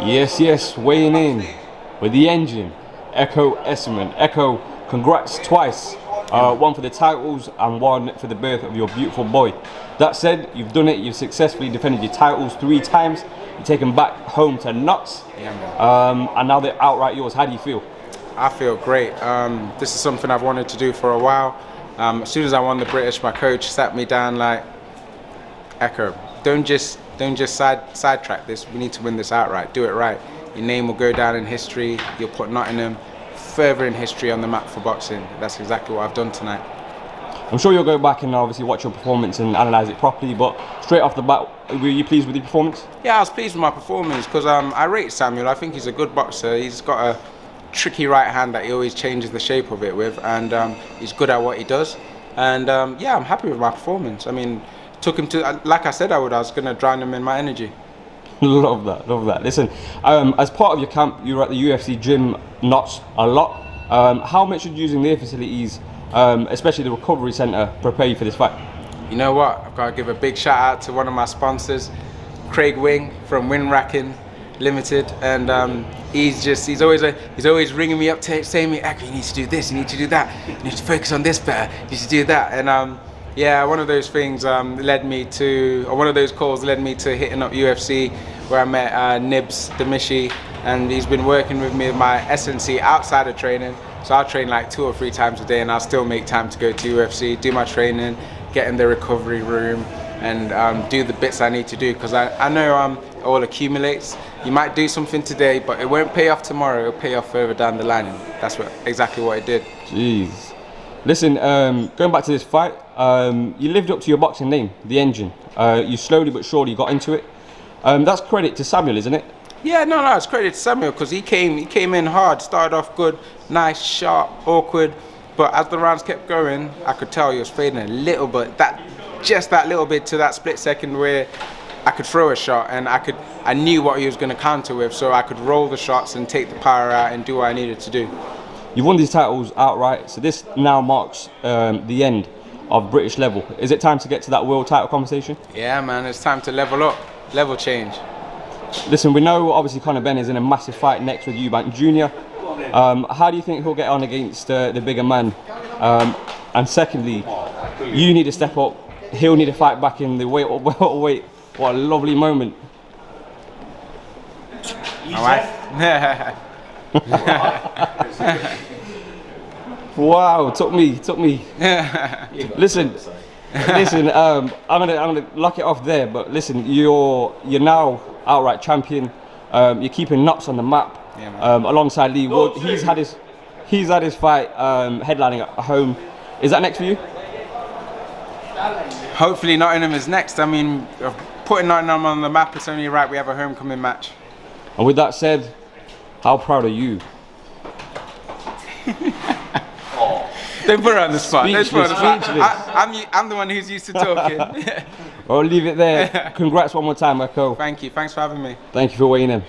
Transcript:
Yes, weighing in with the engine, Ekow Essuman. Ekow, congrats twice. One for the titles and one for the birth of your beautiful boy. That said, you've done it. You've successfully defended your titles 3 times. You've taken back home to Notts. Yeah, man. And now they're outright yours. How do you feel? I feel great. This is something I've wanted to do for a while. As soon as I won the British, my coach sat me down like, Ekow, don't just sidetrack this. We need to win this outright. Do it right. Your name will go down in history. You'll put Nottingham further in history on the map for boxing. That's exactly what I've done tonight. I'm sure you'll go back and obviously watch your performance and analyse it properly, but straight off the bat, were you pleased with your performance? Yeah, I was pleased with my performance because I rate Samuel. I think he's a good boxer. He's got a tricky right hand that he always changes the shape of it with, and he's good at what he does. And yeah, I'm happy with my performance. I mean, took him to, like I said I would, I was going to drown him in my energy. Love that. Listen, as part of your camp, you were at the UFC gym Notts a lot. How much are you using their facilities, especially the recovery centre, prepare you for this fight? You know what? I've got to give a big shout out to one of my sponsors, Craig Wing from Weighin Limited, and he's always ringing me up, saying me, Ekow, you need to do this, you need to do that, you need to focus on this better, you need to do that, and yeah, one of those things led me to, or one of those calls led me to hitting up UFC, where I met Nibs Demishi, and he's been working with me with my S&C outside of training. So I'll train like 2 or 3 times a day, and I'll still make time to go to UFC, do my training, get in the recovery room, and do the bits I need to do, because I know it all accumulates. You might do something today, but it won't pay off tomorrow. It'll pay off further down the line. That's exactly what it did. Jeez. Listen, going back to this fight, you lived up to your boxing name, The Engine. You slowly but surely got into it. That's credit to Samuel, isn't it? Yeah, no, it's credit to Samuel, because he came in hard, started off good, nice, sharp, awkward, but as the rounds kept going, I could tell he was fading a little bit, just that little bit to that split second where I could throw a shot, and I knew what he was going to counter with, so I could roll the shots and take the power out and do what I needed to do. You've won these titles outright, so this now marks the end of British level. Is it time to get to that world title conversation? Yeah, man, it's time to level up, level change. Listen, we know obviously Conorbenn is in a massive fight next with Eubank Jr. How do you think he'll get on against the bigger man? And secondly, you need to step up. He'll need to fight back in the welterweight. What a lovely moment. All right. Wow, took me. Listen, I'm gonna lock it off there. But listen, you're now outright champion. You're keeping Notts on the map, yeah, alongside Leighwood. He's had his fight headlining at home. Is that next for you? Hopefully Nottingham is next. I mean, putting Nottingham on the map, it's only right we have a homecoming match. And with that said, how proud are you? Don't put her on the spot. Speechless. I'm the one who's used to talking. I'll leave it there. Congrats one more time, Ekow. Thank you. Thanks for having me. Thank you for weighing in.